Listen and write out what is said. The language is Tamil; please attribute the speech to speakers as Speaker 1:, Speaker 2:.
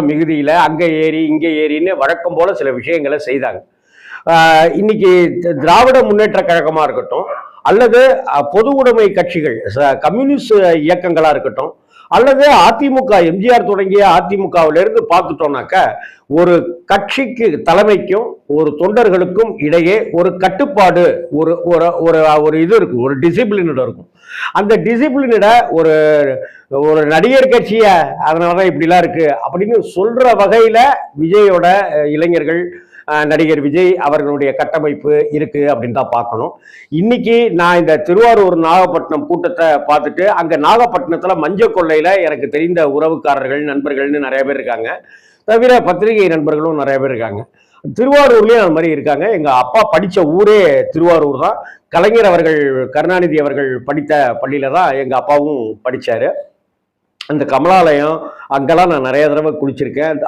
Speaker 1: மிகுதியில் அங்கே ஏறி இங்கே ஏறின்னு வழக்கம் போல சில விஷயங்களை செய்தாங்க. இன்னைக்கு திராவிட முன்னேற்ற கழகமாக இருக்கட்டும், அல்லது பொது உடைமை கட்சிகள், கம்யூனிஸ்ட் இயக்கங்களா இருக்கட்டும், அல்லது அதிமுக, எம்ஜிஆர் தொடங்கிய அதிமுகவிலிருந்து பார்த்துட்டோம்னாக்க ஒரு கட்சிக்கு தலைமைக்கும் ஒரு தொண்டர்களுக்கும் இடையே ஒரு கட்டுப்பாடு, ஒரு ஒரு இது இருக்கும், ஒரு டிசிப்ளின் இருக்கும். அந்த டிசிப்ளினிட ஒரு ஒரு நடிகர் கட்சிய அதனாலதான் இப்படிலாம் இருக்கு அப்படின்னு சொல்ற வகையில விஜயோட இளைஞர்கள், நடிகர் விஜய் அவர்களுடைய கட்டமைப்பு இருக்கு அப்படின்னு தான் பார்க்கணும். இன்னைக்கு நான் இந்த திருவாரூர் நாகப்பட்டினம் கூட்டத்தை பார்த்துட்டு, அங்க நாகப்பட்டினத்துல மஞ்ச கொள்ளையில எனக்கு தெரிந்த உறவுக்காரர்கள், நண்பர்கள்னு நிறைய பேர் இருக்காங்க. தவிர பத்திரிகை நண்பர்களும் நிறைய பேர் இருக்காங்க. திருவாரூர்லயும் அது மாதிரி இருக்காங்க. எங்க அப்பா படிச்ச ஊரே திருவாரூர் தான். கலைஞர் அவர்கள், கருணாநிதி அவர்கள் படித்த பள்ளியில தான் எங்க அப்பாவும் படிச்சாரு. அந்த கமலாலயம் அங்கெல்லாம் நான் நிறைய தடவை குளிச்சிருக்கேன்.